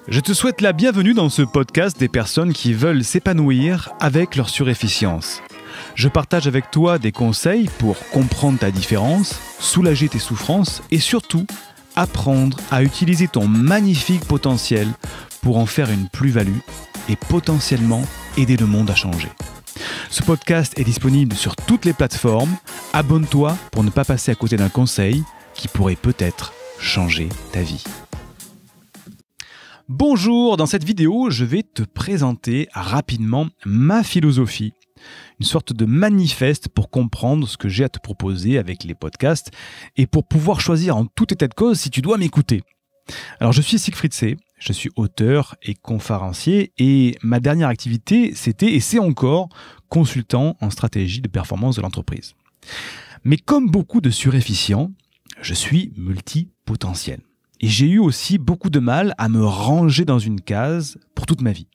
Je te souhaite la bienvenue dans ce podcast des personnes qui veulent s'épanouir avec leur surefficience. Je partage avec toi des conseils pour comprendre ta différence, soulager tes souffrances et surtout apprendre à utiliser ton magnifique potentiel pour en faire une plus-value et potentiellement aider le monde à changer. Ce podcast est disponible sur toutes les plateformes. Abonne-toi pour ne pas passer à côté d'un conseil qui pourrait peut-être changer ta vie. Bonjour, dans cette vidéo, je vais te présenter rapidement ma philosophie, une sorte de manifeste pour comprendre ce que j'ai à te proposer avec les podcasts et pour pouvoir choisir en tout état de cause si tu dois m'écouter. Alors je suis Siegfried C, je suis auteur et conférencier et ma dernière activité c'était et c'est encore consultant en stratégie de performance de l'entreprise. Mais comme beaucoup de surefficients, je suis multipotentiel. Et j'ai eu aussi beaucoup de mal à me ranger dans une case pour toute ma vie.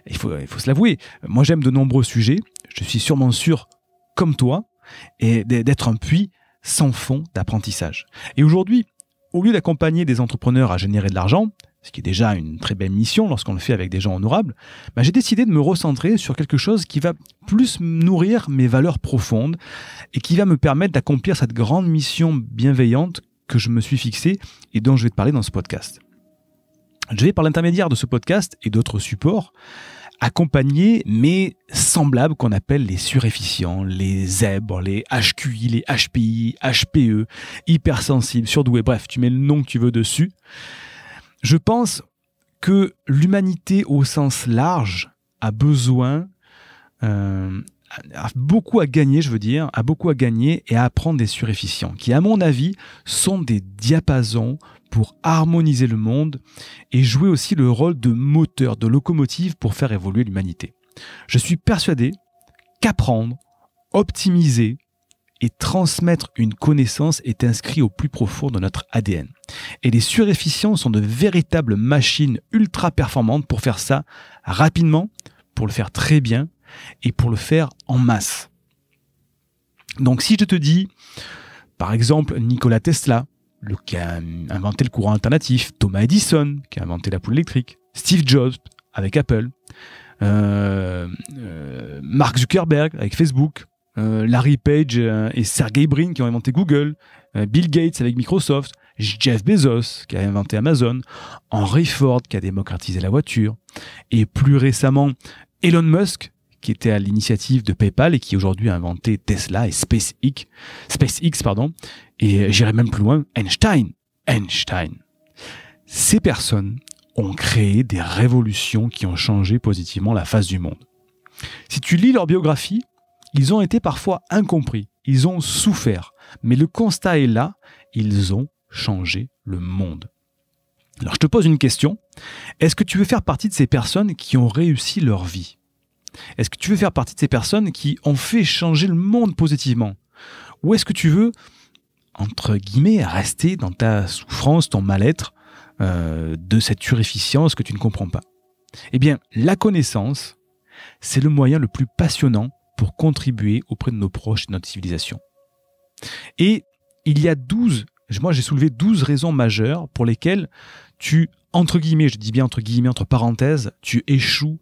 Il faut se l'avouer, moi j'aime de nombreux sujets, je suis sûrement sûr, comme toi, et d'être un puits sans fond d'apprentissage. Et aujourd'hui, au lieu d'accompagner des entrepreneurs à générer de l'argent, ce qui est déjà une très belle mission lorsqu'on le fait avec des gens honorables, j'ai décidé de me recentrer sur quelque chose qui va plus nourrir mes valeurs profondes et qui va me permettre d'accomplir cette grande mission bienveillante que je me suis fixé et dont je vais te parler dans ce podcast. Je vais, par l'intermédiaire de ce podcast et d'autres supports, accompagner mes semblables qu'on appelle les surefficients, les zèbres, les HQI, les HPI, HPE, hypersensibles, surdoués, bref, tu mets le nom que tu veux dessus. Je pense que l'humanité au sens large a besoin, a beaucoup à gagner, et à apprendre des surefficients, qui à mon avis sont des diapasons pour harmoniser le monde et jouer aussi le rôle de moteur, de locomotive pour faire évoluer l'humanité. Je suis persuadé qu'apprendre, optimiser et transmettre une connaissance est inscrit au plus profond de notre ADN. Et les surefficients sont de véritables machines ultra performantes pour faire ça rapidement, pour le faire très bien et pour le faire en masse. Donc si je te dis, par exemple, Nikola Tesla, qui a inventé le courant alternatif, Thomas Edison, qui a inventé la poule électrique, Steve Jobs avec Apple, Mark Zuckerberg avec Facebook, Larry Page et Sergey Brin qui ont inventé Google, Bill Gates avec Microsoft, Jeff Bezos qui a inventé Amazon, Henry Ford qui a démocratisé la voiture, et plus récemment Elon Musk qui était à l'initiative de PayPal et qui aujourd'hui a inventé Tesla et SpaceX, et j'irai même plus loin, Einstein. Ces personnes ont créé des révolutions qui ont changé positivement la face du monde. Si tu lis leur biographie, ils ont été parfois incompris, ils ont souffert, mais le constat est là, ils ont changé le monde. Alors je te pose une question, est-ce que tu veux faire partie de ces personnes qui ont réussi leur vie ? Est-ce que tu veux faire partie de ces personnes qui ont fait changer le monde positivement ? Ou est-ce que tu veux, entre guillemets, rester dans ta souffrance, ton mal-être, de cette surefficience que tu ne comprends pas ? Eh bien, la connaissance, c'est le moyen le plus passionnant pour contribuer auprès de nos proches et de notre civilisation. Et il y a j'ai soulevé 12 raisons majeures pour lesquelles tu, entre guillemets, je dis bien entre guillemets, entre parenthèses, tu échoues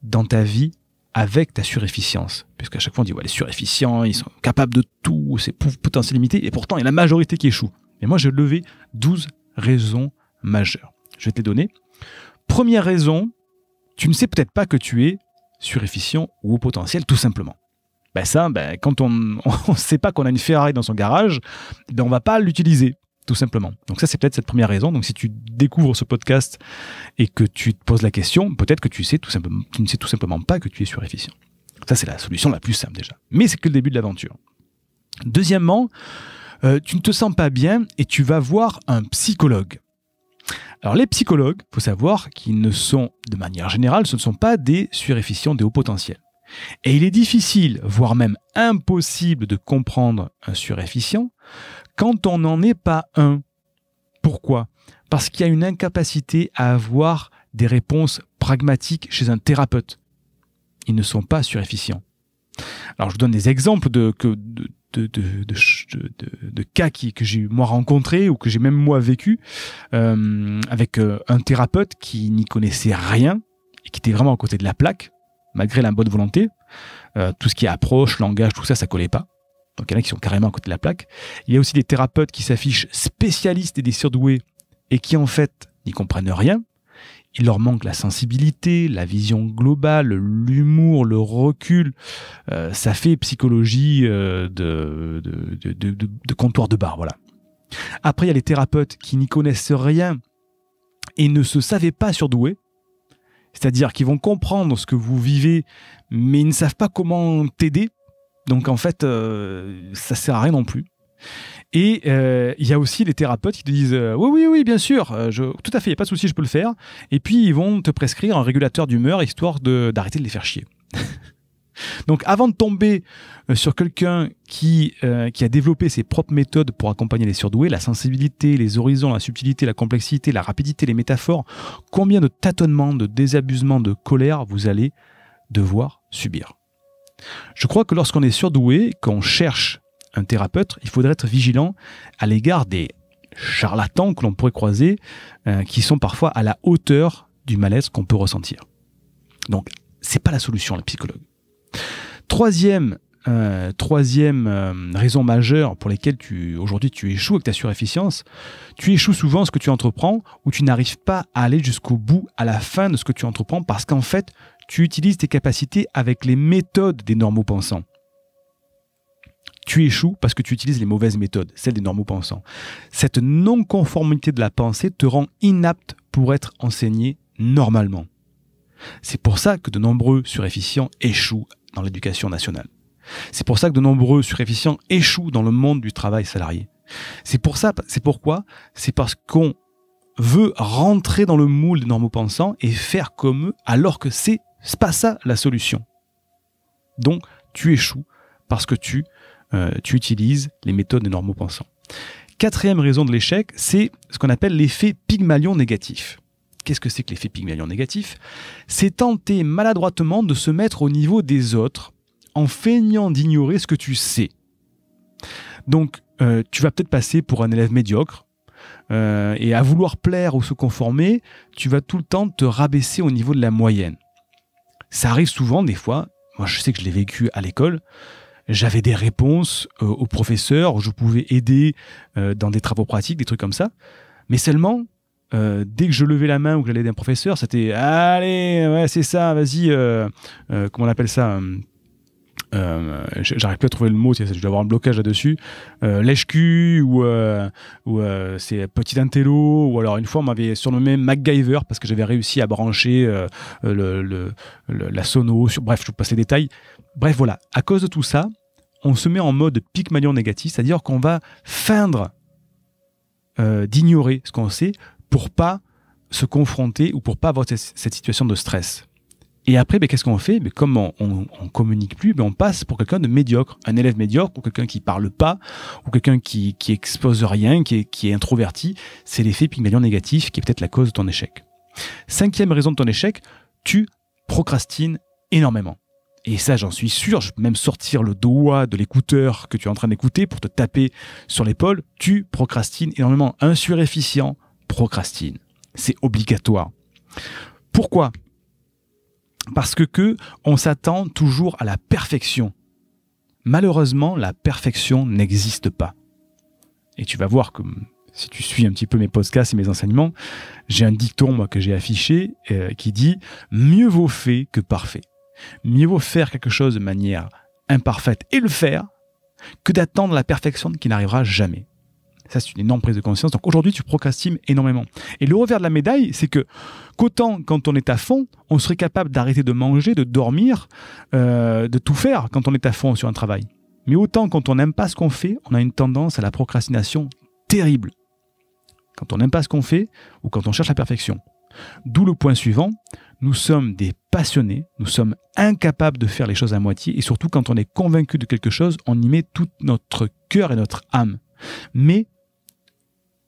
dans ta vie avec ta surefficience. Puisqu'à chaque fois on dit, ouais, les surefficients, ils sont capables de tout, c'est potentiel limité, et pourtant il y a la majorité qui échoue. Mais moi j'ai levé 12 raisons majeures. Je vais te les donner. Première raison, tu ne sais peut-être pas que tu es surefficient ou au potentiel, tout simplement. Quand on ne sait pas qu'on a une Ferrari dans son garage, on ne va pas l'utiliser, tout simplement. Donc ça, c'est peut-être cette première raison. Donc si tu découvres ce podcast et que tu te poses la question, peut-être que tu ne sais tout simplement pas que tu es surefficient. Ça, c'est la solution la plus simple déjà. Mais c'est que le début de l'aventure. Deuxièmement, tu ne te sens pas bien et tu vas voir un psychologue. Alors les psychologues, il faut savoir qu'ils ne sont, de manière générale, ce ne sont pas des surefficients, des hauts potentiels. Et il est difficile, voire même impossible de comprendre un surefficient quand on n'en est pas un. Pourquoi ? Parce qu'il y a une incapacité à avoir des réponses pragmatiques chez un thérapeute. Ils ne sont pas surefficients. Alors je vous donne des exemples de de cas que j'ai moi rencontrés ou que j'ai même moi vécu avec un thérapeute qui n'y connaissait rien et qui était vraiment à côté de la plaque, malgré la bonne volonté. Tout ce qui est approche, langage, tout ça, ça collait pas. Donc il y en a qui sont carrément à côté de la plaque. Il y a aussi des thérapeutes qui s'affichent spécialistes et des surdoués et qui en fait n'y comprennent rien. Il leur manque la sensibilité, la vision globale, l'humour, le recul. Ça fait psychologie de comptoir de bar, voilà. Après, il y a les thérapeutes qui n'y connaissent rien et ne se savaient pas surdoués. C'est-à-dire qu'ils vont comprendre ce que vous vivez, mais ils ne savent pas comment t'aider. Donc en fait, ça sert à rien non plus. Et il y a aussi les thérapeutes qui te disent oui, bien sûr, tout à fait, il n'y a pas de souci, je peux le faire. Et puis ils vont te prescrire un régulateur d'humeur histoire d'arrêter de les faire chier. Donc avant de tomber sur quelqu'un qui a développé ses propres méthodes pour accompagner les surdoués, la sensibilité, les horizons, la subtilité, la complexité, la rapidité, les métaphores, combien de tâtonnements, de désabusement, de colère vous allez devoir subir. Je crois que lorsqu'on est surdoué, qu'on cherche un thérapeute, il faudrait être vigilant à l'égard des charlatans que l'on pourrait croiser, qui sont parfois à la hauteur du malaise qu'on peut ressentir. Donc, c'est pas la solution, le psychologue. Troisième raison majeure pour laquelle aujourd'hui tu échoues avec ta surefficience, tu échoues souvent ce que tu entreprends ou tu n'arrives pas à aller jusqu'au bout, à la fin de ce que tu entreprends parce qu'en fait, tu utilises tes capacités avec les méthodes des normaux pensants. Tu échoues parce que tu utilises les mauvaises méthodes, celles des normaux pensants. Cette non-conformité de la pensée te rend inapte pour être enseigné normalement. C'est pour ça que de nombreux surefficients échouent dans l'éducation nationale. C'est pour ça que de nombreux surefficients échouent dans le monde du travail salarié. C'est pourquoi c'est parce qu'on veut rentrer dans le moule des normaux pensants et faire comme eux, alors que c'est pas ça la solution. Donc, tu échoues parce que tu utilises les méthodes des normaux pensants. Quatrième raison de l'échec, c'est ce qu'on appelle l'effet Pygmalion négatif. Qu'est-ce que c'est que l'effet Pygmalion négatif? C'est tenter maladroitement de se mettre au niveau des autres en feignant d'ignorer ce que tu sais. Donc, tu vas peut-être passer pour un élève médiocre et à vouloir plaire ou se conformer, tu vas tout le temps te rabaisser au niveau de la moyenne. Ça arrive souvent, des fois, moi je sais que je l'ai vécu à l'école, j'avais des réponses aux professeurs, je pouvais aider dans des travaux pratiques, des trucs comme ça, mais seulement, dès que je levais la main ou que j'allais aider un professeur, c'était « Allez, ouais, c'est ça, vas-y, comment on appelle ça j'arrive plus à trouver le mot, je dois avoir un blocage là-dessus. Lèche-cul ou c'est petit intello, ou alors une fois on m'avait surnommé MacGyver parce que j'avais réussi à brancher la sono, bref, je vous passe les détails. Bref, voilà, à cause de tout ça, on se met en mode Pygmalion négatif, c'est-à-dire qu'on va feindre d'ignorer ce qu'on sait pour pas se confronter ou pour pas avoir cette situation de stress. Et après, qu'est-ce qu'on fait? Comme on communique plus, on passe pour quelqu'un de médiocre, un élève médiocre, ou quelqu'un qui parle pas, ou quelqu'un qui expose rien, qui est introverti. C'est l'effet Pygmalion négatif qui est peut-être la cause de ton échec. Cinquième raison de ton échec, tu procrastines énormément. Et ça, j'en suis sûr, je peux même sortir le doigt de l'écouteur que tu es en train d'écouter pour te taper sur l'épaule. Tu procrastines énormément. Un surefficient procrastine. C'est obligatoire. Pourquoi? Parce que on s'attend toujours à la perfection. Malheureusement, la perfection n'existe pas. Et tu vas voir que si tu suis un petit peu mes podcasts et mes enseignements, j'ai un dicton moi, que j'ai affiché qui dit « Mieux vaut fait que parfait ». Mieux vaut faire quelque chose de manière imparfaite et le faire que d'attendre la perfection qui n'arrivera jamais. Ça, c'est une énorme prise de conscience. Donc aujourd'hui, tu procrastines énormément. Et le revers de la médaille, c'est qu'autant quand on est à fond, on serait capable d'arrêter de manger, de dormir, de tout faire quand on est à fond sur un travail. Mais autant quand on n'aime pas ce qu'on fait, on a une tendance à la procrastination terrible. Quand on n'aime pas ce qu'on fait ou quand on cherche la perfection. D'où le point suivant, nous sommes des passionnés, nous sommes incapables de faire les choses à moitié et surtout quand on est convaincu de quelque chose, on y met tout notre cœur et notre âme. Mais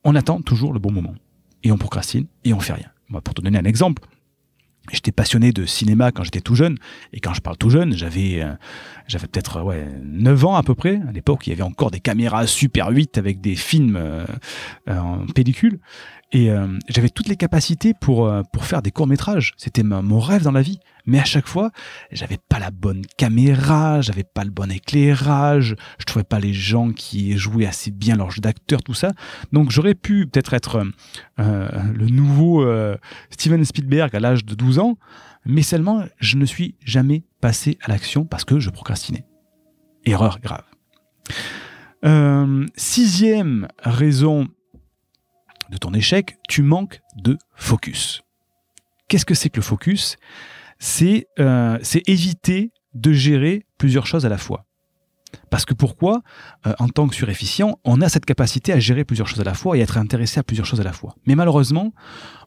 on attend toujours le bon moment et on procrastine et on fait rien. Moi, pour te donner un exemple, J'étais passionné de cinéma quand j'étais tout jeune. Et quand je parle tout jeune, j'avais peut-être 9 ans à peu près. À l'époque, il y avait encore des caméras Super 8 avec des films en pellicule. Et j'avais toutes les capacités pour faire des courts-métrages. C'était mon rêve dans la vie. Mais à chaque fois, j'avais pas la bonne caméra, j'avais pas le bon éclairage, je trouvais pas les gens qui jouaient assez bien leur jeu d'acteur, tout ça. Donc j'aurais pu peut-être être le nouveau Steven Spielberg à l'âge de 12 ans, mais seulement je ne suis jamais passé à l'action parce que je procrastinais. Erreur grave. 6e raison de ton échec, tu manques de focus. Qu'est-ce que c'est que le focus ? C'est éviter de gérer plusieurs choses à la fois. Parce que pourquoi, en tant que surefficient, on a cette capacité à gérer plusieurs choses à la fois et à être intéressé à plusieurs choses à la fois. Mais malheureusement,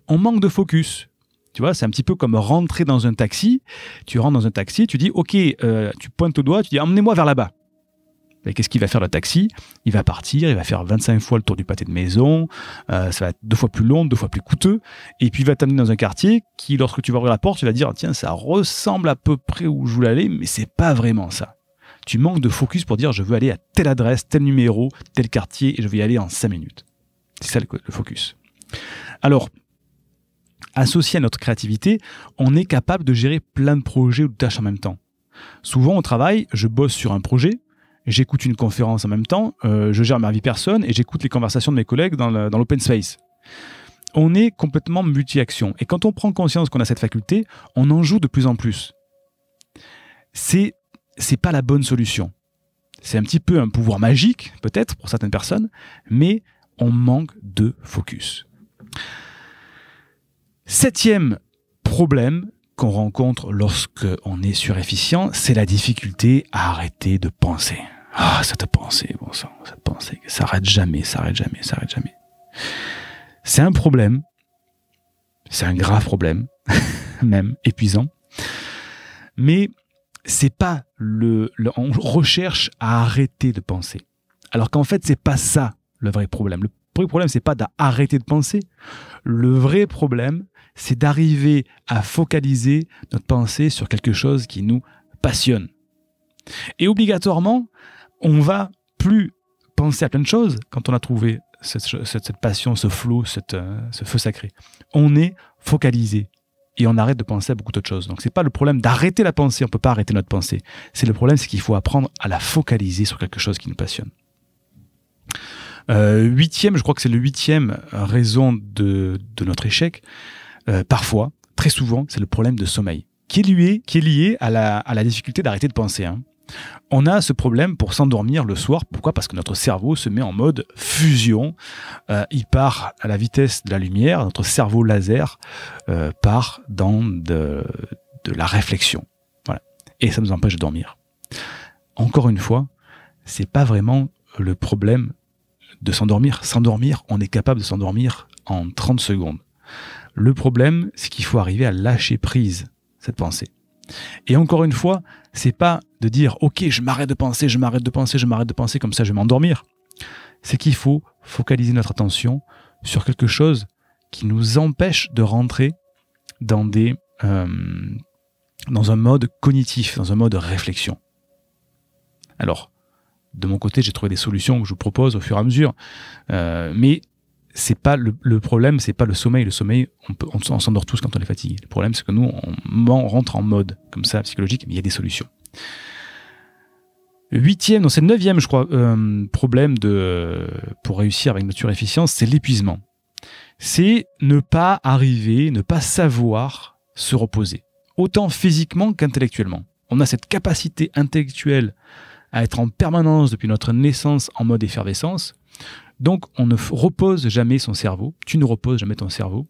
on manque de focus. Tu vois, c'est un petit peu comme rentrer dans un taxi. Tu rentres dans un taxi, tu dis, ok, tu pointes au doigt, tu dis, emmenez-moi vers là-bas. Et qu'est-ce qu'il va faire le taxi ? Il va partir, il va faire 25 fois le tour du pâté de maison, ça va être 2 fois plus long, 2 fois plus coûteux, et puis il va t'amener dans un quartier qui, lorsque tu vas ouvrir la porte, tu vas dire, tiens, ça ressemble à peu près où je voulais aller, mais c'est pas vraiment ça. Tu manques de focus pour dire, je veux aller à telle adresse, tel numéro, tel quartier, et je vais y aller en 5 minutes. C'est ça le focus. Alors, associé à notre créativité, on est capable de gérer plein de projets ou de tâches en même temps. Souvent au travail, je bosse sur un projet, j'écoute une conférence en même temps, je gère ma vie personne et j'écoute les conversations de mes collègues dans l'open space. On est complètement multi-action. Et quand on prend conscience qu'on a cette faculté, on en joue de plus en plus. C'est pas la bonne solution. C'est un petit peu un pouvoir magique, peut-être, pour certaines personnes, mais on manque de focus. 7e problème qu'on rencontre lorsqu'on est surefficient, c'est la difficulté à arrêter de penser. Ah, cette pensée, bon sang, cette pensée, ça s'arrête jamais. C'est un problème, c'est un grave problème, même épuisant, mais c'est pas on recherche à arrêter de penser. Alors qu'en fait, c'est pas ça le vrai problème. Le vrai problème, c'est pas d'arrêter de penser. Le vrai problème, c'est d'arriver à focaliser notre pensée sur quelque chose qui nous passionne. Et obligatoirement, on va plus penser à plein de choses quand on a trouvé cette passion, ce flow, ce feu sacré. On est focalisé et on arrête de penser à beaucoup d'autres choses. Donc c'est pas le problème d'arrêter la pensée, on peut pas arrêter notre pensée. C'est le problème, c'est qu'il faut apprendre à la focaliser sur quelque chose qui nous passionne. 8e, je crois que c'est le 8e raison de notre échec. Parfois, très souvent, c'est le problème de sommeil, qui est lié à la difficulté d'arrêter de penser. On a ce problème pour s'endormir le soir. Pourquoi ? Parce que notre cerveau se met en mode fusion. Il part à la vitesse de la lumière. Notre cerveau laser part dans de la réflexion. Voilà. Et ça nous empêche de dormir. Encore une fois, c'est pas vraiment le problème de s'endormir. S'endormir, on est capable de s'endormir en 30 secondes. Le problème, c'est qu'il faut arriver à lâcher prise cette pensée. Et encore une fois, c'est pas de dire « Ok, je m'arrête de penser, comme ça je vais m'endormir ». C'est qu'il faut focaliser notre attention sur quelque chose qui nous empêche de rentrer dans un mode cognitif, dans un mode réflexion. Alors, de mon côté, j'ai trouvé des solutions que je vous propose au fur et à mesure, mais c'est pas le problème, c'est pas le sommeil. Le sommeil, on s'endort tous quand on est fatigué. Le problème, c'est que nous, on rentre en mode comme ça psychologique, mais il y a des solutions. 8e, non, c'est le 9e, je crois, problème pour réussir avec notre surefficience, c'est l'épuisement. C'est ne pas savoir se reposer, autant physiquement qu'intellectuellement. On a cette capacité intellectuelle à être en permanence depuis notre naissance en mode effervescence. Donc, on ne repose jamais son cerveau. Tu ne reposes jamais ton cerveau.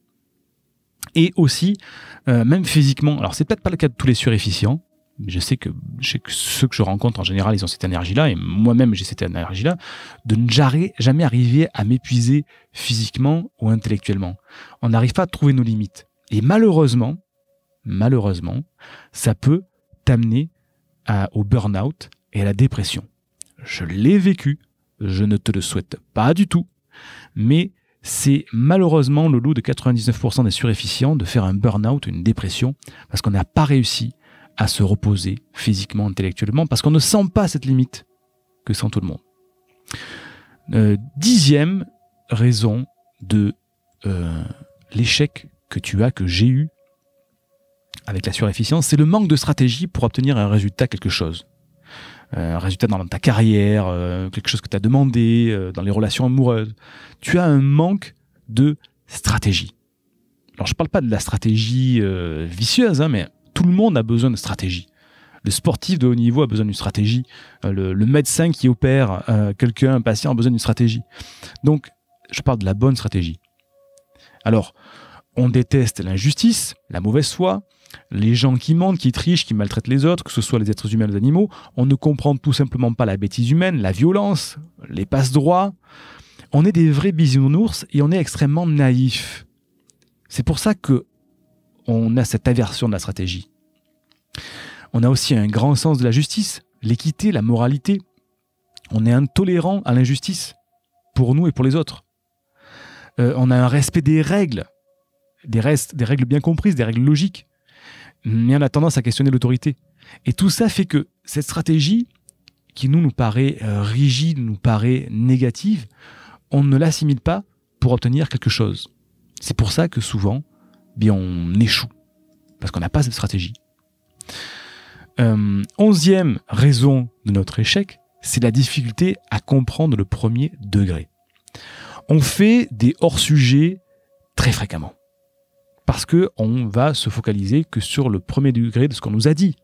Et aussi, même physiquement, alors c'est peut-être pas le cas de tous les surefficients, mais je sais que ceux que je rencontre en général, ils ont cette énergie-là, et moi-même j'ai cette énergie-là, de ne jamais arriver à m'épuiser physiquement ou intellectuellement. On n'arrive pas à trouver nos limites. Et malheureusement, ça peut t'amener au burn-out et à la dépression. Je l'ai vécu. Je ne te le souhaite pas du tout, mais c'est malheureusement le lot de 99% des surefficients de faire un burn-out, une dépression, parce qu'on n'a pas réussi à se reposer physiquement, intellectuellement, parce qu'on ne sent pas cette limite que sent tout le monde. 10e raison de l'échec que tu as, que j'ai eu avec la surefficience, c'est le manque de stratégie pour obtenir un résultat, quelque chose. Un résultat dans ta carrière, quelque chose que tu as demandé, dans les relations amoureuses. Tu as un manque de stratégie. Alors je ne parle pas de la stratégie vicieuse, hein, mais tout le monde a besoin de stratégie. Le sportif de haut niveau a besoin d'une stratégie. Le médecin qui opère quelqu'un, un patient, a besoin d'une stratégie. Donc, je parle de la bonne stratégie. Alors, on déteste l'injustice, la mauvaise foi, les gens qui mentent, qui trichent, qui maltraitent les autres, que ce soit les êtres humains ou les animaux. On ne comprend tout simplement pas la bêtise humaine, la violence, les passe-droits. On est des vrais bisounours et on est extrêmement naïfs. C'est pour ça qu'on a cette aversion de la stratégie. On a aussi un grand sens de la justice, l'équité, la moralité. On est intolérant à l'injustice, pour nous et pour les autres. On a un respect des règles, des règles bien comprises, des règles logiques. Mais on a tendance à questionner l'autorité. Et tout ça fait que cette stratégie, qui nous paraît rigide, nous paraît négative, on ne l'assimile pas pour obtenir quelque chose. C'est pour ça que souvent, on échoue, parce qu'on n'a pas cette stratégie. 11e raison de notre échec, c'est la difficulté à comprendre le premier degré. On fait des hors-sujets très fréquemment. Parce qu'on va se focaliser que sur le premier degré de ce qu'on nous a dit.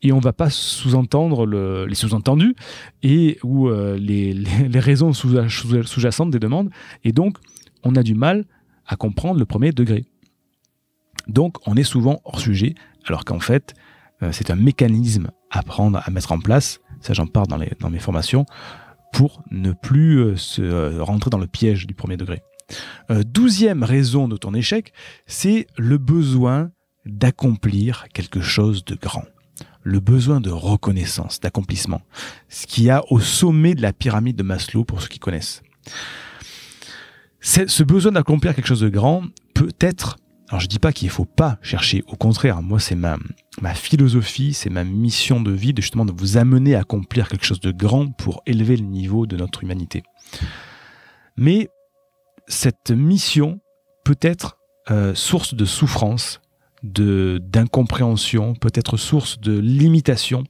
Et on ne va pas sous-entendre les sous-entendus ou les raisons sous-jacentes des demandes. Et donc, on a du mal à comprendre le premier degré. Donc, on est souvent hors sujet, alors qu'en fait, c'est un mécanisme à apprendre à mettre en place. Ça, j'en parle dans mes formations, pour ne plus se rentrer dans le piège du premier degré. 12e raison de ton échec, c'est le besoin d'accomplir quelque chose de grand. Le besoin de reconnaissance, d'accomplissement. Ce qu'il y a au sommet de la pyramide de Maslow, pour ceux qui connaissent. Ce besoin d'accomplir quelque chose de grand peut être... Alors je ne dis pas qu'il ne faut pas chercher, au contraire, moi c'est ma philosophie, c'est ma mission de vie, justement de vous amener à accomplir quelque chose de grand pour élever le niveau de notre humanité. Mais cette mission peut être source de souffrance, d'incompréhension, peut être source de limitation,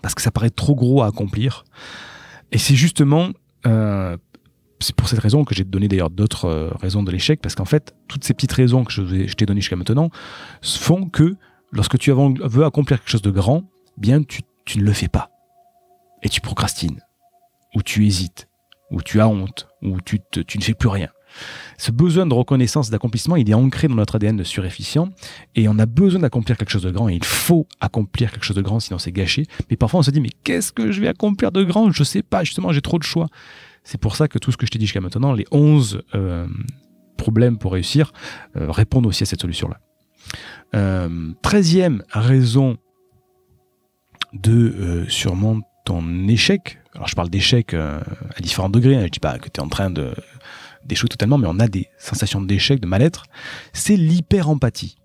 parce que ça paraît trop gros à accomplir. Et c'est justement... c'est pour cette raison que j'ai donné d'ailleurs d'autres raisons de l'échec, parce qu'en fait, toutes ces petites raisons que je t'ai données jusqu'à maintenant font que lorsque tu veux accomplir quelque chose de grand, bien tu ne le fais pas. Et tu procrastines, ou tu hésites, ou tu as honte, ou tu ne fais plus rien. Ce besoin de reconnaissance, d'accomplissement, il est ancré dans notre ADN de surefficient, et on a besoin d'accomplir quelque chose de grand, et il faut accomplir quelque chose de grand, sinon c'est gâché. Mais parfois on se dit, mais qu'est-ce que je vais accomplir de grand? Je ne sais pas, justement, j'ai trop de choix. C'est pour ça que tout ce que je t'ai dit jusqu'à maintenant, les 11 problèmes pour réussir, répondent aussi à cette solution-là. 13e raison de sûrement ton échec. Alors je parle d'échec à différents degrés, hein, je ne dis pas que tu es en train d'échouer totalement, mais on a des sensations d'échec, de mal-être. C'est l'hyper-empathie.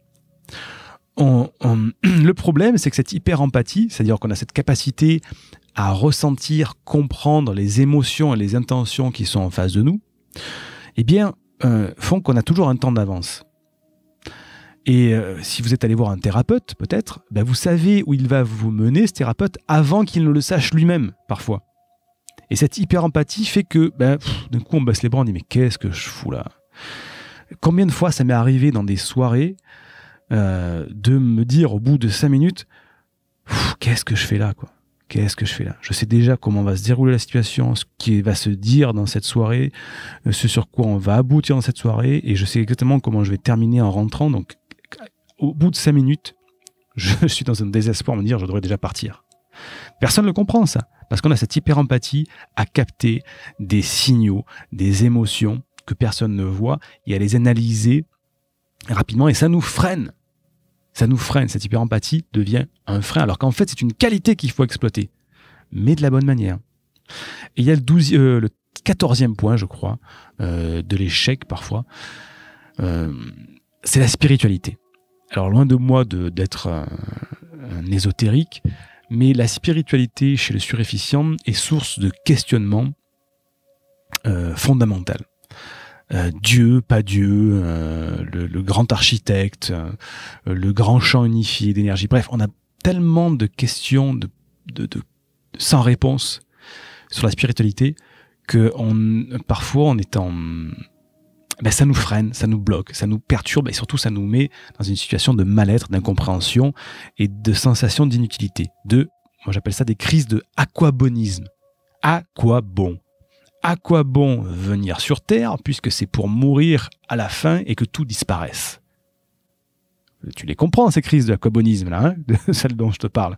Le problème, c'est que cette hyper-empathie, c'est-à-dire qu'on a cette capacité à ressentir, comprendre les émotions et les intentions qui sont en face de nous, eh bien, font qu'on a toujours un temps d'avance. Et si vous êtes allé voir un thérapeute, peut-être, ben vous savez où il va vous mener, ce thérapeute, avant qu'il ne le sache lui-même, parfois. Et cette hyper-empathie fait que, d'un coup, on baisse les bras, on dit « mais qu'est-ce que je fous là ?» Combien de fois ça m'est arrivé dans des soirées de me dire au bout de 5 minutes « qu'est-ce que je fais là, quoi ? Qu'est-ce que je fais là ? Je sais déjà comment va se dérouler la situation, ce qui va se dire dans cette soirée, ce sur quoi on va aboutir dans cette soirée, et je sais exactement comment je vais terminer en rentrant. Donc, au bout de 5 minutes, je suis dans un désespoir à me dire je devrais déjà partir. Personne ne le comprend, ça, parce qu'on a cette hyper-empathie à capter des signaux, des émotions que personne ne voit, et à les analyser rapidement, et ça nous freine. Ça nous freine, cette hyper-empathie devient un frein, alors qu'en fait, c'est une qualité qu'il faut exploiter, mais de la bonne manière. Et il y a le 14e point, je crois, de l'échec parfois, c'est la spiritualité. Alors loin de moi d'être un ésotérique, mais la spiritualité chez le surefficient est source de questionnement fondamental. Dieu, pas Dieu, le grand architecte, le grand champ unifié d'énergie. Bref, on a tellement de questions sans réponse sur la spiritualité que parfois on est ça nous freine, ça nous bloque, ça nous perturbe et surtout ça nous met dans une situation de mal-être, d'incompréhension et de sensation d'inutilité. Moi j'appelle ça des crises de aquabonisme. À quoi bon? À quoi bon venir sur Terre puisque c'est pour mourir à la fin et que tout disparaisse? Tu les comprends ces crises de aquabonisme là, de celles dont je te parle.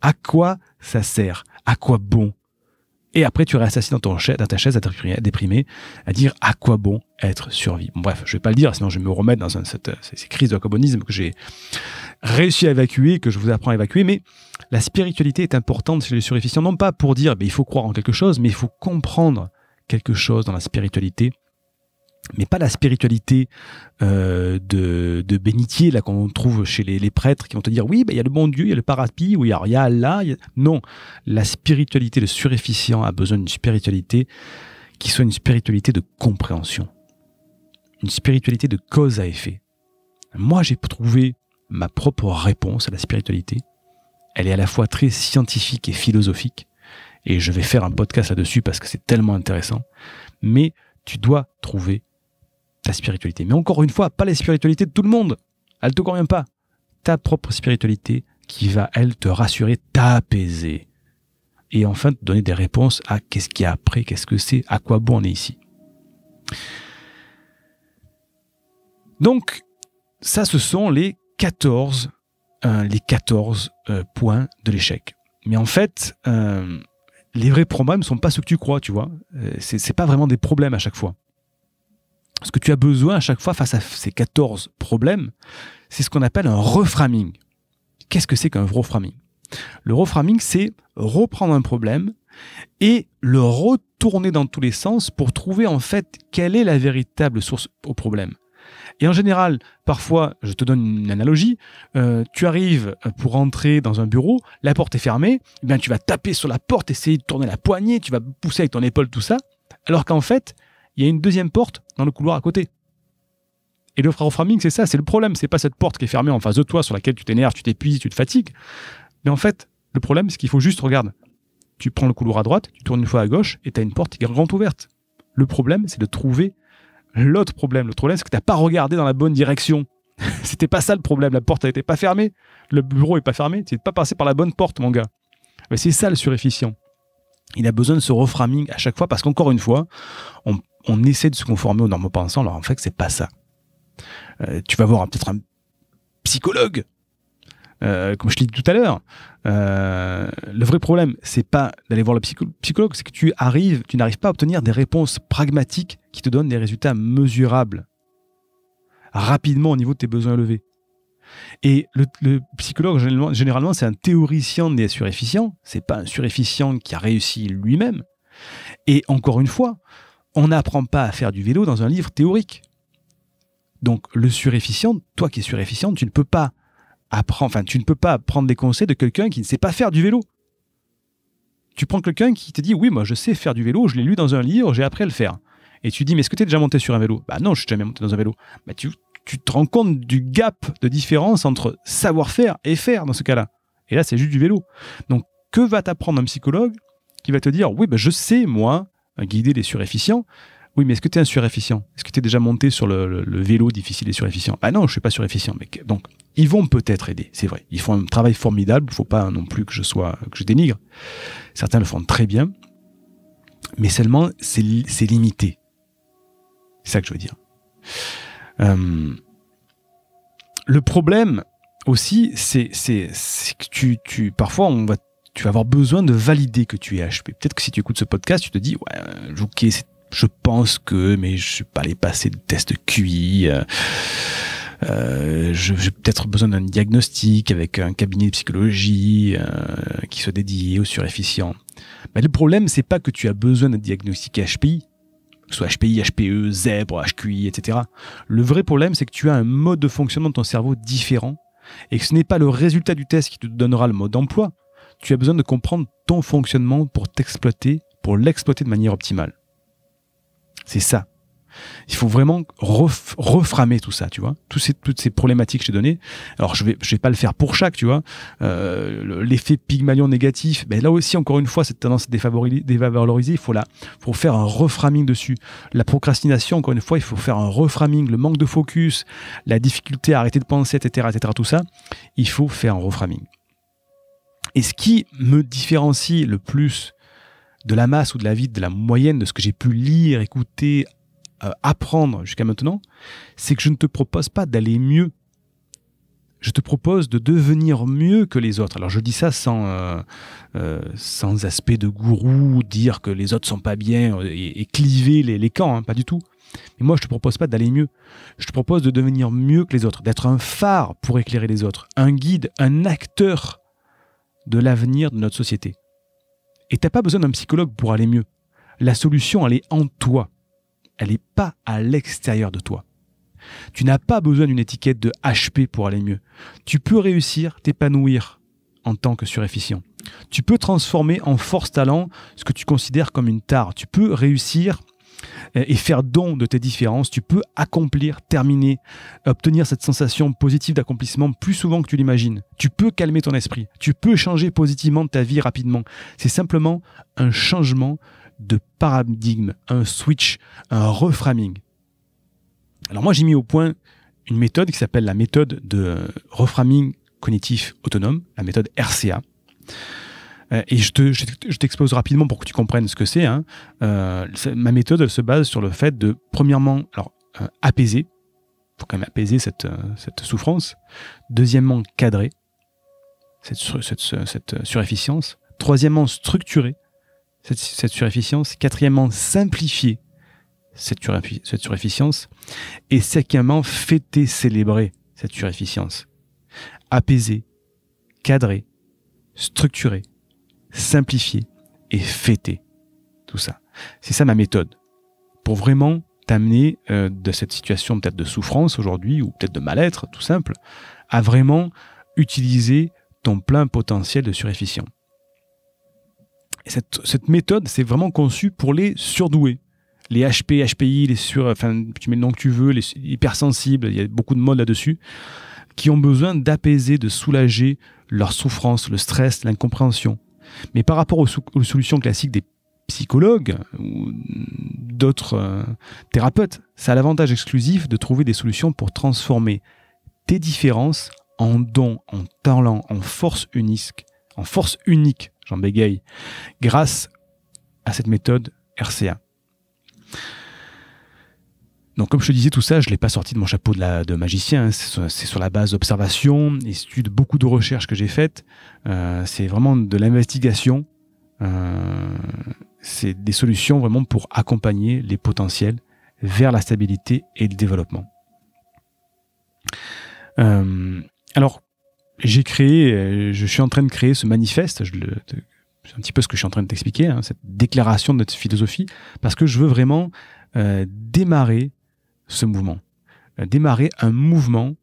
À quoi ça sert? À quoi bon? Et après, tu restes assis dans ta chaise déprimé, à dire à quoi bon être survie. Bon, bref, je vais pas le dire, sinon je vais me remettre dans ces crises de aquabonisme que j'ai réussi à évacuer, que je vous apprends à évacuer. Mais la spiritualité est importante chez les surefficients, non pas pour dire il faut croire en quelque chose, mais il faut comprendre quelque chose dans la spiritualité. Mais pas la spiritualité de bénitier là qu'on trouve chez les prêtres qui vont te dire oui, il y a le bon Dieu, il y a le paradis, ou il y a Allah. Non, la spiritualité, le surefficient a besoin d'une spiritualité qui soit une spiritualité de compréhension, une spiritualité de cause à effet. Moi, j'ai trouvé ma propre réponse à la spiritualité. Elle est à la fois très scientifique et philosophique, et je vais faire un podcast là-dessus parce que c'est tellement intéressant. Mais tu dois trouver ta spiritualité. Mais encore une fois, pas la spiritualité de tout le monde. Elle ne te convient pas. Ta propre spiritualité qui va, elle, te rassurer, t'apaiser. Et enfin, te donner des réponses à qu'est-ce qu'il y a après, qu'est-ce que c'est, à quoi bon on est ici. Donc, ça, ce sont les 14 points de l'échec. Mais en fait, les vrais problèmes ne sont pas ceux que tu crois, tu vois. C'est pas vraiment des problèmes à chaque fois. Ce que tu as besoin à chaque fois face à ces 14 problèmes, c'est ce qu'on appelle un reframing. Qu'est-ce que c'est qu'un reframing? Le reframing, c'est reprendre un problème et le retourner dans tous les sens pour trouver en fait quelle est la véritable source au problème. Et en général, parfois, je te donne une analogie, tu arrives pour entrer dans un bureau, la porte est fermée, tu vas taper sur la porte, essayer de tourner la poignée, tu vas pousser avec ton épaule, tout ça, alors qu'en fait, il y a une deuxième porte dans le couloir à côté. Et le reframing, c'est ça, c'est le problème. C'est pas cette porte qui est fermée en face de toi, sur laquelle tu t'énerves, tu t'épuises, tu te fatigues. Mais en fait, le problème, c'est qu'il faut juste, regarde, tu prends le couloir à droite, tu tournes une fois à gauche, et tu as une porte qui est grande ouverte. Le problème, c'est de trouver l'autre problème. Le problème, c'est que tu n'as pas regardé dans la bonne direction. C'était pas ça le problème. La porte n'était pas fermée. Le bureau n'est pas fermé. Tu n'es pas passé par la bonne porte, mon gars. Mais c'est ça le surefficient. Il a besoin de ce reframing à chaque fois parce qu'encore une fois, on essaie de se conformer aux normes pensants, alors en fait, c'est pas ça. Tu vas voir peut-être un psychologue, comme je l'ai dit tout à l'heure. Le vrai problème, c'est pas d'aller voir le psychologue, c'est que tu n'arrives pas à obtenir des réponses pragmatiques qui te donnent des résultats mesurables rapidement au niveau de tes besoins élevés. Et le psychologue, généralement, c'est un théoricien des surefficients, c'est pas un surefficient qui a réussi lui-même. Et encore une fois, on n'apprend pas à faire du vélo dans un livre théorique. Donc le surefficient, toi qui es surefficient, tu ne peux pas prendre les conseils de quelqu'un qui ne sait pas faire du vélo. Tu prends quelqu'un qui te dit oui, moi je sais faire du vélo, je l'ai lu dans un livre, j'ai appris à le faire. Et tu dis mais est-ce que tu es déjà monté sur un vélo? Bah non, je suis jamais monté dans un vélo. Bah tu te rends compte du gap de différence entre savoir-faire et faire dans ce cas-là. Et là c'est juste du vélo. Donc que va t'apprendre un psychologue qui va te dire oui, bah, je sais moi guider les surefficients. Oui, mais est-ce que tu es un surefficient? Est-ce que tu es déjà monté sur le vélo difficile des surefficients? Ah non, je ne suis pas surefficient. Donc, ils vont peut-être aider, c'est vrai. Ils font un travail formidable, il ne faut pas non plus que je dénigre. Certains le font très bien, mais seulement, c'est limité. C'est ça que je veux dire. Le problème aussi, c'est que parfois, tu vas avoir besoin de valider que tu es HP. Peut-être que si tu écoutes ce podcast, tu te dis, ouais, ok, je pense que, mais je suis pas allé passer de test QI. J'ai peut-être besoin d'un diagnostic avec un cabinet de psychologie qui soit dédié aux surefficients. Mais le problème, c'est pas que tu as besoin de diagnostiquer HPI, que ce soit HPI, HPE, zèbre, HQI, etc. Le vrai problème, c'est que tu as un mode de fonctionnement de ton cerveau différent et que ce n'est pas le résultat du test qui te donnera le mode d'emploi. Tu as besoin de comprendre ton fonctionnement pour l'exploiter de manière optimale. C'est ça. Il faut vraiment reframer tout ça, tu vois. Toutes ces problématiques que je t'ai données. Alors, je vais pas le faire pour chaque, tu vois. L'effet Pygmalion négatif, ben là aussi, encore une fois, cette tendance dévalorisée, il faut faire un reframing dessus. La procrastination, encore une fois, il faut faire un reframing. Le manque de focus, la difficulté à arrêter de penser, etc., tout ça, il faut faire un reframing. Et ce qui me différencie le plus de la masse ou de la vie, de la moyenne, de ce que j'ai pu lire, écouter, apprendre jusqu'à maintenant, c'est que je ne te propose pas d'aller mieux. Je te propose de devenir mieux que les autres. Alors je dis ça sans aspect de gourou, dire que les autres sont pas bien et cliver les camps, hein, pas du tout. Mais moi je te propose pas d'aller mieux. Je te propose de devenir mieux que les autres, d'être un phare pour éclairer les autres, un guide, un acteur de l'avenir de notre société. Et t'as pas besoin d'un psychologue pour aller mieux. La solution, elle est en toi. Elle n'est pas à l'extérieur de toi. Tu n'as pas besoin d'une étiquette de HP pour aller mieux. Tu peux réussir, t'épanouir en tant que surefficient. Tu peux transformer en force-talent ce que tu considères comme une tare. Tu peux réussir et faire don de tes différences. Tu peux accomplir, terminer, obtenir cette sensation positive d'accomplissement plus souvent que tu l'imagines. Tu peux calmer ton esprit. Tu peux changer positivement ta vie rapidement. C'est simplement un changement de paradigme, un switch, un reframing. Alors moi j'ai mis au point une méthode qui s'appelle la méthode de reframing cognitif autonome, la méthode RCA. Et je t'expose rapidement pour que tu comprennes ce que c'est. Hein. Ma méthode elle se base sur le fait de, premièrement, apaiser. Il faut quand même apaiser cette souffrance. Deuxièmement, cadrer cette surefficience. Troisièmement, structurer cette surefficience. Quatrièmement, simplifier cette surefficience. Et cinquièmement, fêter, célébrer cette surefficience. Apaiser, cadrer, structurer, simplifier et fêter tout ça. C'est ça ma méthode. Pour vraiment t'amener de cette situation peut-être de souffrance aujourd'hui ou peut-être de mal-être, tout simple, à vraiment utiliser ton plein potentiel de surefficient. Et cette méthode, c'est vraiment conçu pour les surdoués. Les HP, HPI, tu mets le nom que tu veux, les hypersensibles, il y a beaucoup de modes là-dessus, qui ont besoin d'apaiser, de soulager leur souffrance, le stress, l'incompréhension. Mais par rapport aux solutions classiques des psychologues ou d'autres thérapeutes, ça a l'avantage exclusif de trouver des solutions pour transformer tes différences en dons, en talents, en force unique, j'en bégaye, grâce à cette méthode RCA. Donc comme je te disais, tout ça, je ne l'ai pas sorti de mon chapeau de magicien, hein. C'est sur la base d'observations, d'études, beaucoup de recherches que j'ai faites. C'est vraiment de l'investigation. C'est des solutions vraiment pour accompagner les potentiels vers la stabilité et le développement. Alors, je suis en train de créer ce manifeste, c'est un petit peu ce que je suis en train de t'expliquer, hein, cette déclaration de notre philosophie, parce que je veux vraiment démarrer ce mouvement. Démarrer un mouvement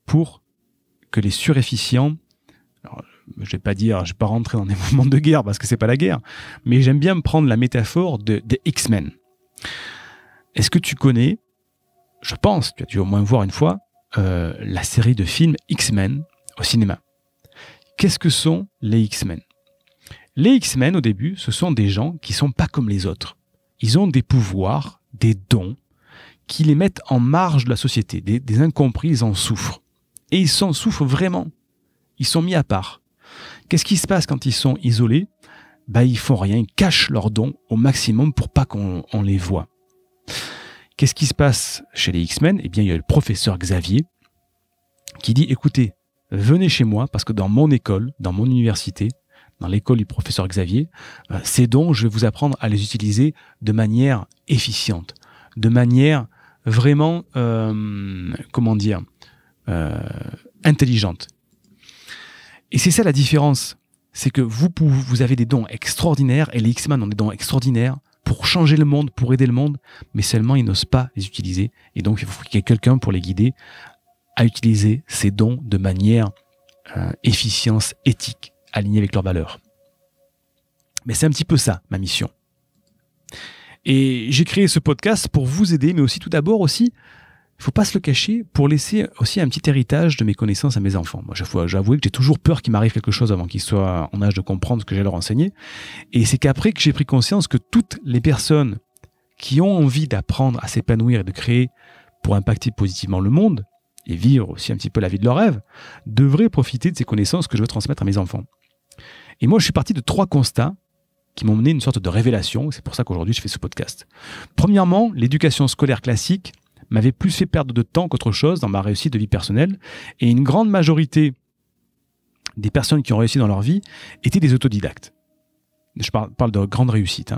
pour que les surefficients, alors, je vais pas rentrer dans des mouvements de guerre parce que c'est pas la guerre, mais j'aime bien me prendre la métaphore des X-Men. Est-ce que tu connais, je pense, tu as dû au moins voir une fois, la série de films X-Men au cinéma. Qu'est-ce que sont les X-Men? Les X-Men, au début, ce sont des gens qui sont pas comme les autres. Ils ont des pouvoirs, des dons, qui les mettent en marge de la société. Des incompris, ils en souffrent. Et ils s'en souffrent vraiment. Ils sont mis à part. Qu'est-ce qui se passe quand ils sont isolés? Ils font rien, ils cachent leurs dons au maximum pour pas qu'on les voit. Qu'est-ce qui se passe chez les X-Men? Eh bien, il y a le professeur Xavier qui dit, écoutez, venez chez moi, parce que dans mon école, dans mon université, dans l'école du professeur Xavier, ces dons, je vais vous apprendre à les utiliser de manière efficiente, de manière vraiment, intelligente. Et c'est ça la différence. c'est que vous avez des dons extraordinaires et les X-Men ont des dons extraordinaires pour changer le monde, pour aider le monde, mais seulement ils n'osent pas les utiliser. Et donc, il faut qu'il y ait quelqu'un pour les guider à utiliser ces dons de manière efficience, éthique, alignée avec leurs valeurs. Mais c'est un petit peu ça, ma mission. Et j'ai créé ce podcast pour vous aider, mais aussi tout d'abord aussi, il ne faut pas se le cacher, pour laisser aussi un petit héritage de mes connaissances à mes enfants. Moi, j'avoue que j'ai toujours peur qu'il m'arrive quelque chose avant qu'ils soient en âge de comprendre ce que j'ai à leur enseigner. Et c'est qu'après que j'ai pris conscience que toutes les personnes qui ont envie d'apprendre à s'épanouir et de créer pour impacter positivement le monde, et vivre aussi un petit peu la vie de leur rêve, devraient profiter de ces connaissances que je veux transmettre à mes enfants. Et moi, je suis parti de 3 constats qui m'ont mené une sorte de révélation. C'est pour ça qu'aujourd'hui, je fais ce podcast. Premièrement, l'éducation scolaire classique m'avait plus fait perdre de temps qu'autre chose dans ma réussite de vie personnelle. Et une grande majorité des personnes qui ont réussi dans leur vie étaient des autodidactes. Je parle de grande réussite.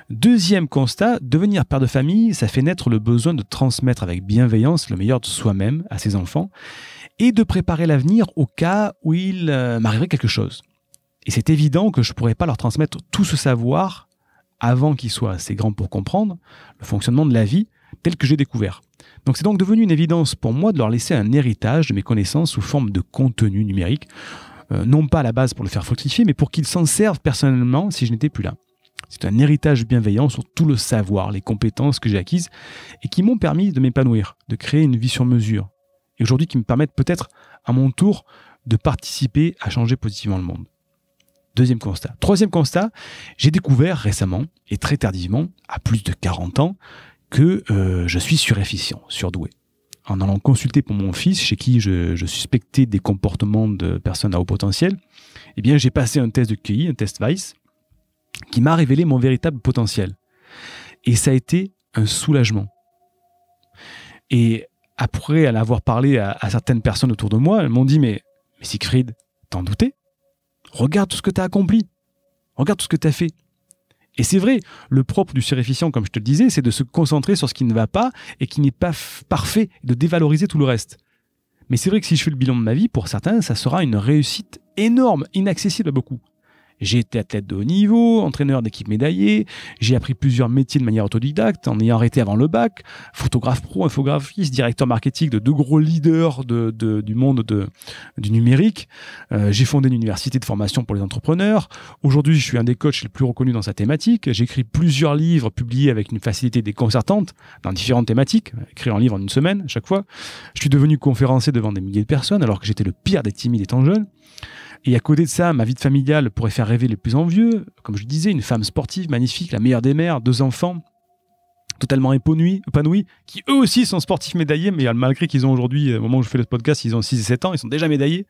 Deuxième constat, devenir père de famille, ça fait naître le besoin de transmettre avec bienveillance le meilleur de soi-même à ses enfants et de préparer l'avenir au cas où il m'arriverait quelque chose. Et c'est évident que je ne pourrais pas leur transmettre tout ce savoir avant qu'ils soient assez grands pour comprendre le fonctionnement de la vie tel que j'ai découvert. Donc c'est donc devenu une évidence pour moi de leur laisser un héritage de mes connaissances sous forme de contenu numérique, non pas à la base pour le faire fructifier, mais pour qu'ils s'en servent personnellement si je n'étais plus là. C'est un héritage bienveillant sur tout le savoir, les compétences que j'ai acquises et qui m'ont permis de m'épanouir, de créer une vie sur mesure. Et aujourd'hui qui me permettent peut-être à mon tour de participer à changer positivement le monde. Deuxième constat. Troisième constat, j'ai découvert récemment et très tardivement, à plus de 40 ans, que je suis surefficient, surdoué. En allant consulter pour mon fils, chez qui je suspectais des comportements de personnes à haut potentiel, eh bien j'ai passé un test de QI, un test Weiss, qui m'a révélé mon véritable potentiel. Et ça a été un soulagement. Et après en avoir parlé à certaines personnes autour de moi, elles m'ont dit « Mais Siegfried, t'en doutais ? Regarde tout ce que tu as accompli. Regarde tout ce que tu as fait. » Et c'est vrai, le propre du surefficient, comme je te le disais, c'est de se concentrer sur ce qui ne va pas et qui n'est pas parfait, de dévaloriser tout le reste. Mais c'est vrai que si je fais le bilan de ma vie, pour certains, ça sera une réussite énorme, inaccessible à beaucoup. J'ai été athlète de haut niveau, entraîneur d'équipe médaillé, j'ai appris plusieurs métiers de manière autodidacte en ayant arrêté avant le bac, photographe pro, infographiste, directeur marketing de 2 gros leaders du monde du numérique. J'ai fondé une université de formation pour les entrepreneurs. Aujourd'hui, je suis un des coachs les plus reconnus dans sa thématique. J'ai écrit plusieurs livres publiés avec une facilité déconcertante dans différentes thématiques, écrit un livre en 1 semaine à chaque fois. Je suis devenu conférencier devant des milliers de personnes alors que j'étais le pire des timides étant jeune. Et à côté de ça, ma vie de familiale pourrait faire rêver les plus envieux. Comme je le disais, une femme sportive, magnifique, la meilleure des mères, 2 enfants, totalement épanouis, qui eux aussi sont sportifs médaillés, mais malgré qu'ils ont aujourd'hui, au moment où je fais le podcast, ils ont 6 et 7 ans, ils sont déjà médaillés.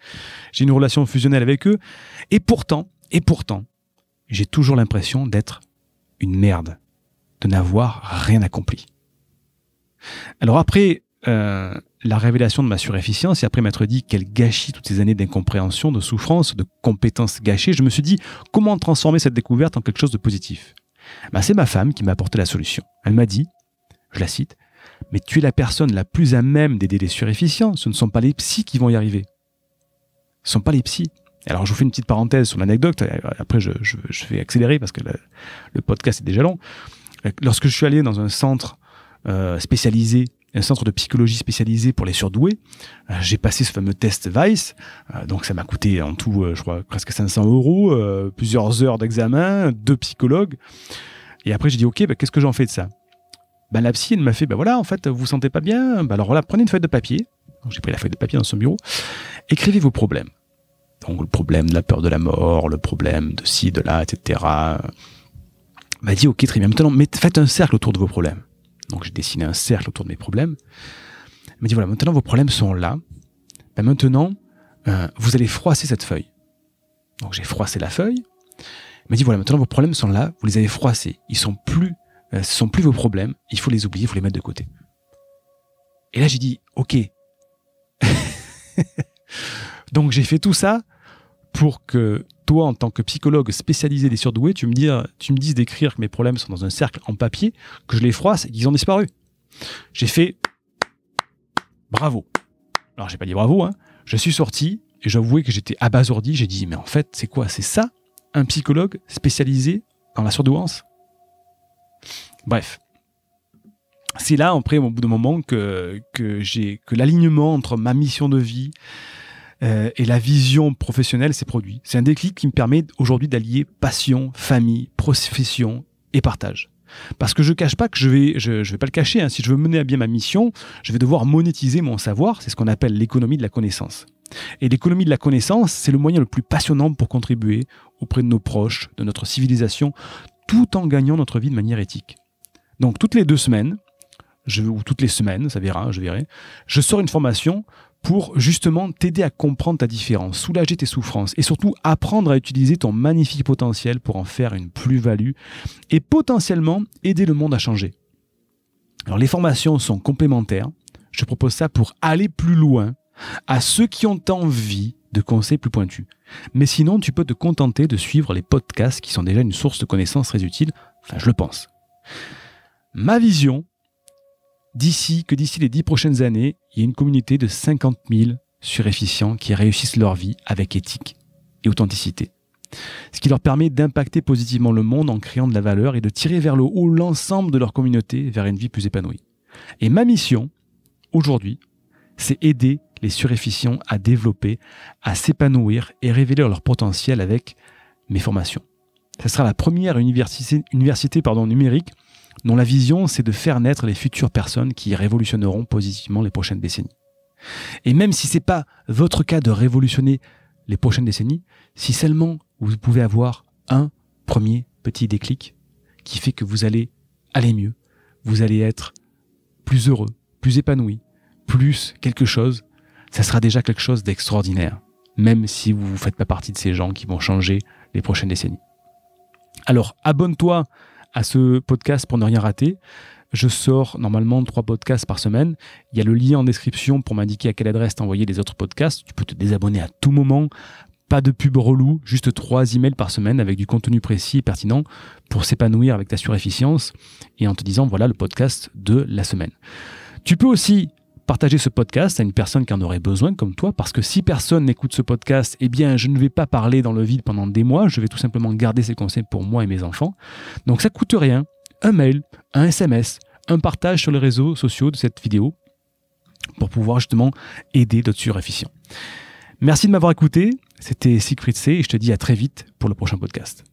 J'ai une relation fusionnelle avec eux. Et pourtant, j'ai toujours l'impression d'être une merde, de n'avoir rien accompli. Alors après la révélation de ma surefficience et après m'être dit quel gâchis toutes ces années d'incompréhension, de souffrance, de compétences gâchées, je me suis dit comment transformer cette découverte en quelque chose de positif. C'est ma femme qui m'a apporté la solution. Elle m'a dit, je la cite, « Mais tu es la personne la plus à même d'aider les surefficients, ce ne sont pas les psys qui vont y arriver. Ce ne sont pas les psys. » Alors je vous fais une petite parenthèse sur l'anecdote, après je vais accélérer parce que le podcast est déjà long. Lorsque je suis allé dans un centre spécialisé, un centre de psychologie spécialisé pour les surdoués. J'ai passé ce fameux test Weiss, donc ça m'a coûté en tout, je crois, presque 500 €, plusieurs heures d'examen, 2 psychologues. Et après, j'ai dit, ok, qu'est-ce que j'en fais de ça ? La psy, elle m'a fait, voilà, en fait, vous vous sentez pas bien ? Alors voilà, prenez une feuille de papier. Donc j'ai pris la feuille de papier dans son bureau. Écrivez vos problèmes. Donc le problème de la peur de la mort, le problème de ci, de là, etc. Elle m'a dit, ok, très bien, maintenant, faites un cercle autour de vos problèmes. Donc j'ai dessiné un cercle autour de mes problèmes. Elle m'a dit, voilà, maintenant vos problèmes sont là. Maintenant, vous allez froisser cette feuille. Donc j'ai froissé la feuille. Elle m'a dit, voilà, maintenant vos problèmes sont là, vous les avez froissés. Ce sont plus vos problèmes, il faut les oublier, il faut les mettre de côté. Et là j'ai dit, ok. Donc j'ai fait tout ça pour que toi, en tant que psychologue spécialisé des surdoués, tu me dises d'écrire que mes problèmes sont dans un cercle en papier, que je les froisse et qu'ils ont disparu. J'ai fait bravo. Alors, j'ai pas dit bravo, hein. Je suis sorti et j'avouais que j'étais abasourdi. J'ai dit, mais en fait, c'est quoi? C'est ça, un psychologue spécialisé dans la surdouance? Bref. C'est là, après, au bout d'un moment, que l'alignement entre ma mission de vie et la vision professionnelle s'est produit. C'est un déclic qui me permet aujourd'hui d'allier passion, famille, profession et partage. Parce que je ne cache pas que je vais pas le cacher, hein, si je veux mener à bien ma mission, je vais devoir monétiser mon savoir, c'est ce qu'on appelle l'économie de la connaissance. Et l'économie de la connaissance, c'est le moyen le plus passionnant pour contribuer auprès de nos proches, de notre civilisation, tout en gagnant notre vie de manière éthique. Donc toutes les 2 semaines, ou toutes les semaines, ça verra, je verrai, je sors une formation pour justement t'aider à comprendre ta différence, soulager tes souffrances et surtout apprendre à utiliser ton magnifique potentiel pour en faire une plus-value et potentiellement aider le monde à changer. Alors les formations sont complémentaires, je propose ça pour aller plus loin à ceux qui ont envie de conseils plus pointus. Mais sinon, tu peux te contenter de suivre les podcasts qui sont déjà une source de connaissances très utile, enfin je le pense. Ma vision, d'ici les 10 prochaines années, il y a une communauté de 50 000 surefficients qui réussissent leur vie avec éthique et authenticité. Ce qui leur permet d'impacter positivement le monde en créant de la valeur et de tirer vers le haut l'ensemble de leur communauté vers une vie plus épanouie. Et ma mission, aujourd'hui, c'est aider les surefficients à développer, à s'épanouir et révéler leur potentiel avec mes formations. Ce sera la première université numérique dont la vision, c'est de faire naître les futures personnes qui révolutionneront positivement les prochaines décennies. Et même si ce n'est pas votre cas de révolutionner les prochaines décennies, si seulement vous pouvez avoir un premier petit déclic qui fait que vous allez aller mieux, vous allez être plus heureux, plus épanoui, plus quelque chose, ça sera déjà quelque chose d'extraordinaire, même si vous ne faites pas partie de ces gens qui vont changer les prochaines décennies. Alors, abonne-toi à ce podcast pour ne rien rater. Je sors normalement 3 podcasts par semaine. Il y a le lien en description pour m'indiquer à quelle adresse t'envoyer les autres podcasts. Tu peux te désabonner à tout moment. Pas de pub relou, juste 3 emails par semaine avec du contenu précis et pertinent pour s'épanouir avec ta surefficience et en te disant voilà le podcast de la semaine. Tu peux aussi partager ce podcast à une personne qui en aurait besoin comme toi, parce que si personne n'écoute ce podcast, eh bien je ne vais pas parler dans le vide pendant des mois, je vais tout simplement garder ces conseils pour moi et mes enfants. Donc ça coûte rien, un mail, un SMS, un partage sur les réseaux sociaux de cette vidéo pour pouvoir justement aider d'autres surefficients. Merci de m'avoir écouté, c'était Siegfried C et je te dis à très vite pour le prochain podcast.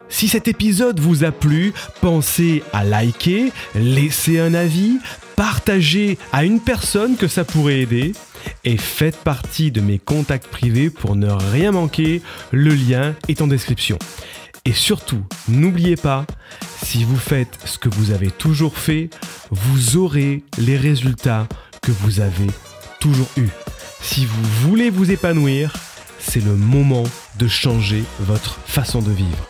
Si cet épisode vous a plu, pensez à liker, laisser un avis, partager à une personne que ça pourrait aider et faites partie de mes contacts privés pour ne rien manquer, le lien est en description. Et surtout, n'oubliez pas, si vous faites ce que vous avez toujours fait, vous aurez les résultats que vous avez toujours eus. Si vous voulez vous épanouir, c'est le moment de changer votre façon de vivre.